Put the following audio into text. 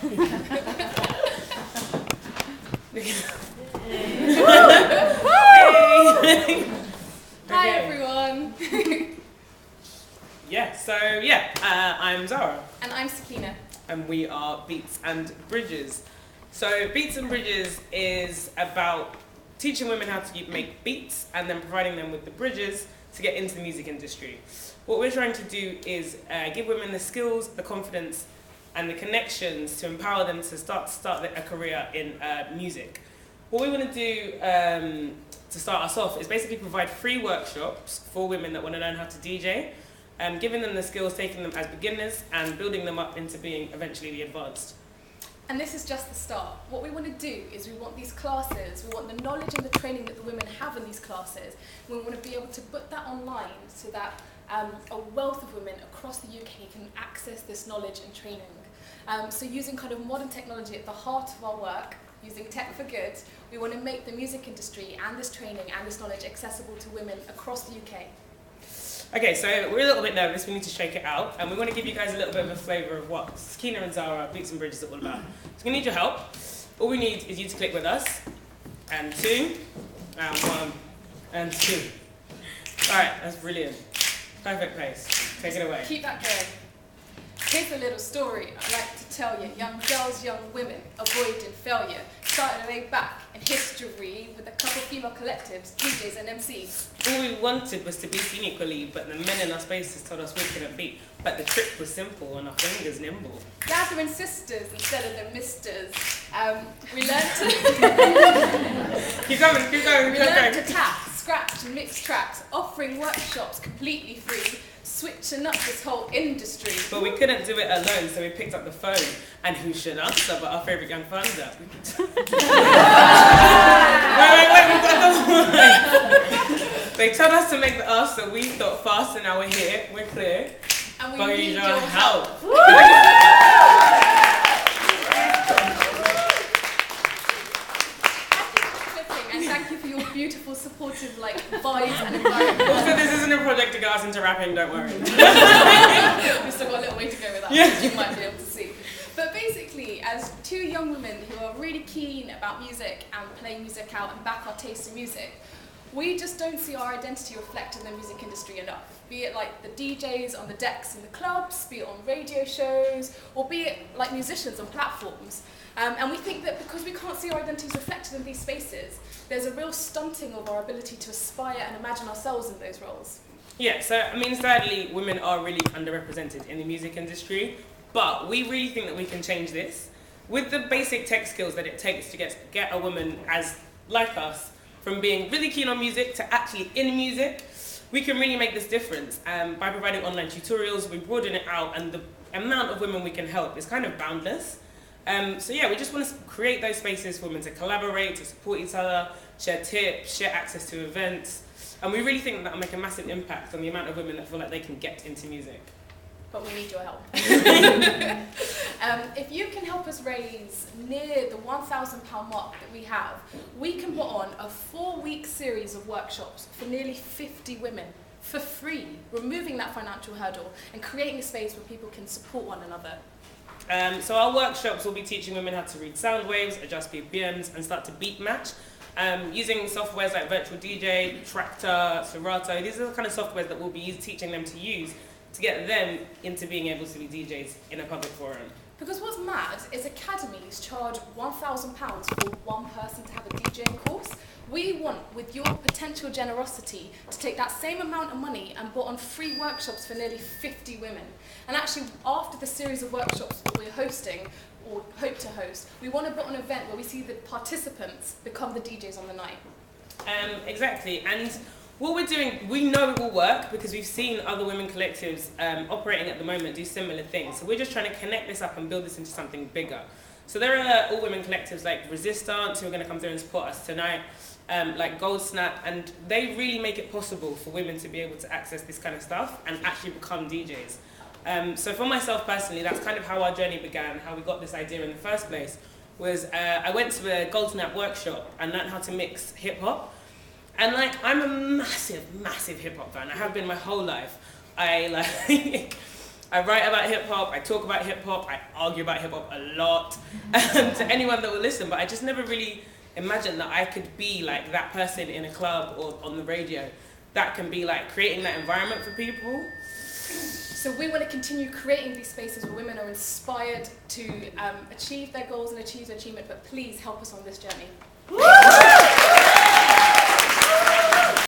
Hi everyone. I'm Zara. And I'm Sakina. And we are Beats and Bridges. So Beats and Bridges is about teaching women how to make beats and then providing them with the bridges to get into the music industry. What we're trying to do is give women the skills, the confidence and the connections to empower them to start a career in music. What we want to do to start us off is basically provide free workshops for women that want to learn how to DJ, giving them the skills, taking them as beginners and building them up into being eventually the advanced. And this is just the start. What we want to do is we want these classes, we want the knowledge and the training that the women have in these classes, and we want to be able to put that online so that a wealth of women across the UK can access this knowledge and training. So using kind of modern technology at the heart of our work, using tech for good, we want to make the music industry and this training and this knowledge accessible to women across the UK. Okay, so we're a little bit nervous, we need to shake it out, and we want to give you guys a little bit of a flavour of what Sakina and Zara, Beats and Bridges are all about. So we need your help. All we need is you to click with us, and 2, and 1, and 2. Alright, that's brilliant. Perfect place. Take it away. Keep that going. Here's a little story I'd like to tell you. Young girls, young women, avoiding failure. Started way back in history with a couple female collectives, DJs and MCs. All we wanted was to be seen equally, but the men in our spaces told us we couldn't beat. But the trick was simple and our fingers nimble. Gathering sisters instead of the misters. We learned to... keep going. We learned to tap, scratch and mix tracks, offering workshops completely free. Switching up this whole industry. But we couldn't do it alone, so we picked up the phone. And who should answer but our favourite young funder? wait, They told us to make the us, so we thought fast, and now we're here, we're clear. And we but need your help. And thank you for your beautiful, supportive, vibes and environment. Also, this isn't a project to get us into rapping, don't worry. We've still got a little way to go with that, as you might be able to see. But basically, as two young women who are really keen about music and playing music out and back our taste in music, we just don't see our identity reflected in the music industry enough. Be it like the DJs on the decks in the clubs, be it on radio shows, or be it like musicians on platforms. And we think that because we can't see our identities reflected in these spaces, there's a real stunting of our ability to aspire and imagine ourselves in those roles. Yeah, so I mean, sadly, women are really underrepresented in the music industry, but we really think that we can change this. With the basic tech skills that it takes to get a woman like us from being really keen on music to actually in music, we can really make this difference. By providing online tutorials, we broaden it out, and the amount of women we can help is kind of boundless. We just want to create those spaces for women to collaborate, to support each other, share tips, share access to events. And we really think that will make a massive impact on the amount of women that feel like they can get into music. But we need your help. If you can help us raise near the £1,000 mark that we have, we can put on a 4-week series of workshops for nearly 50 women for free, removing that financial hurdle and creating a space where people can support one another. So our workshops will be teaching women how to read sound waves, adjust BPMs, and start to beat match. Using softwares like Virtual DJ, Tractor, Serato. These are the kind of softwares that we'll be teaching them to use to get them into being able to be DJs in a public forum. Because what's mad is academies charge £1,000 for one person to have a DJing course. We want, with your potential generosity, to take that same amount of money and put on free workshops for nearly 50 women. And actually, after the series of workshops that we're hosting, or hope to host, we want to put on an event where we see the participants become the DJs on the night. Exactly, and what we're doing, we know it will work because we've seen other women collectives operating at the moment do similar things. So we're just trying to connect this up and build this into something bigger. So there are all-women collectives like Resistance who are going to come through and support us tonight, like Gold Snap, and they really make it possible for women to be able to access this kind of stuff and actually become DJs. So for myself personally, that's kind of how our journey began, how we got this idea in the first place, was I went to a Gold Snap workshop and learned how to mix hip-hop. And I'm a massive hip-hop fan. I have been my whole life. I write about hip hop, I talk about hip hop, I argue about hip hop a lot to anyone that will listen, but I just never really imagined that I could be like that person in a club or on the radio that can be like creating that environment for people. So we want to continue creating these spaces where women are inspired to achieve their goals and achieve their achievement, but please help us on this journey.